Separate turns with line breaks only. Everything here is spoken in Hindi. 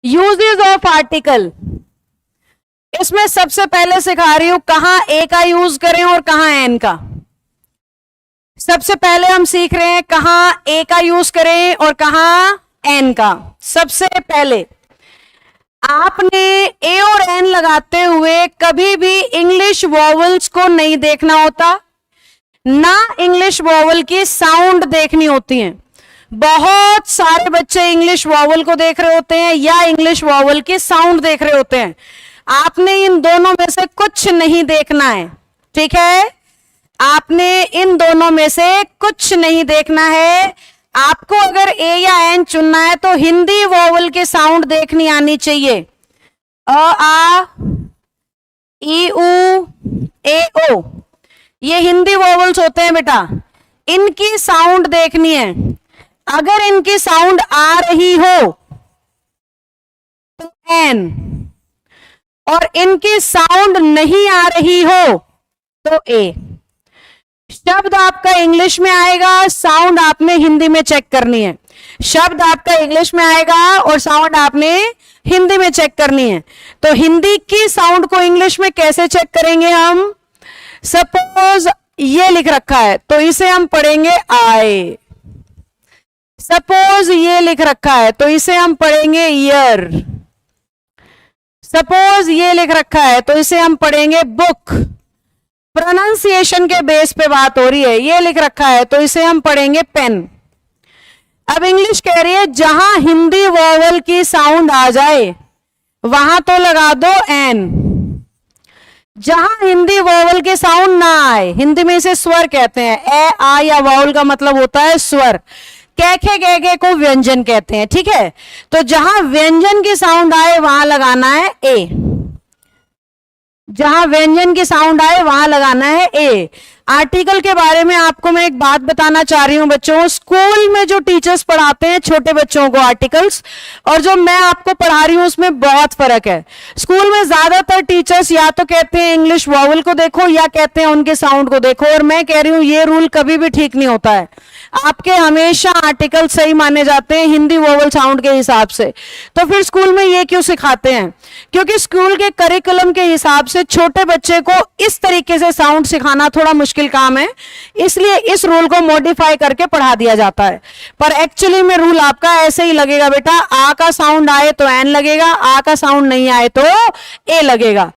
यूजेस ऑफ आर्टिकल, इसमें सबसे पहले सिखा रही हूं कहां ए का यूज करें और कहां एन का। सबसे पहले हम सीख रहे हैं कहां ए का यूज करें और कहां एन का। सबसे पहले आपने ए और एन लगाते हुए कभी भी इंग्लिश वॉवल्स को नहीं देखना होता, ना इंग्लिश वॉवल की साउंड देखनी होती है। बहुत सारे बच्चे इंग्लिश वॉवल को देख रहे होते हैं या इंग्लिश वॉवल की साउंड देख रहे होते हैं। आपने इन दोनों में से कुछ नहीं देखना है, ठीक है? आपने इन दोनों में से कुछ नहीं देखना है। आपको अगर ए या एन चुनना है तो हिंदी वॉवल की साउंड देखनी आनी चाहिए। अ, आ, ई, उ, ए, ओ, ये हिंदी वॉवल्स होते हैं बेटा, इनकी साउंड देखनी है। अगर इनकी साउंड आ रही हो तो एन, और इनकी साउंड नहीं आ रही हो तो ए। शब्द आपका इंग्लिश में आएगा, साउंड आपने हिंदी में चेक करनी है। शब्द आपका इंग्लिश में आएगा और साउंड आपने हिंदी में चेक करनी है। तो हिंदी की साउंड को इंग्लिश में कैसे चेक करेंगे हम? सपोज ये लिख रखा है तो इसे हम पढ़ेंगे आई। सपोज ये लिख रखा है तो इसे हम पढ़ेंगे ईयर। सपोज ये लिख रखा है तो इसे हम पढ़ेंगे बुक। प्रोनाउंसिएशन के बेस पे बात हो रही है। ये लिख रखा है तो इसे हम पढ़ेंगे पेन। अब इंग्लिश कह रही है जहां हिंदी वॉवल की साउंड आ जाए वहां तो लगा दो एन। जहां हिंदी वॉवल की साउंड ना आए, हिंदी में इसे स्वर कहते हैं। ए, आ या वॉवल का मतलब होता है स्वर। कैखे गैगे को व्यंजन कहते हैं, ठीक है? तो जहां व्यंजन की साउंड आए वहां लगाना है ए। जहां व्यंजन की साउंड आए वहां लगाना है ए। आर्टिकल के बारे में आपको मैं एक बात बताना चाह रही हूं बच्चों। स्कूल में जो टीचर्स पढ़ाते हैं छोटे बच्चों को आर्टिकल्स, और जो मैं आपको पढ़ा रही हूं उसमें बहुत फर्क है। स्कूल में ज्यादातर टीचर्स या तो कहते हैं इंग्लिश वॉवल को देखो या कहते हैं उनके साउंड को देखो, और मैं कह रही हूं ये रूल कभी भी ठीक नहीं होता है। आपके हमेशा आर्टिकल सही माने जाते हैं हिंदी वोवल साउंड के हिसाब से। तो फिर स्कूल में ये क्यों सिखाते हैं? क्योंकि स्कूल के करिकुलम के हिसाब से छोटे बच्चे को इस तरीके से साउंड सिखाना थोड़ा मुश्किल काम है, इसलिए इस रूल को मॉडिफाई करके पढ़ा दिया जाता है। पर एक्चुअली में रूल आपका ऐसे ही लगेगा बेटा, आ का साउंड आए तो एन लगेगा, आ का साउंड नहीं आए तो ए लगेगा।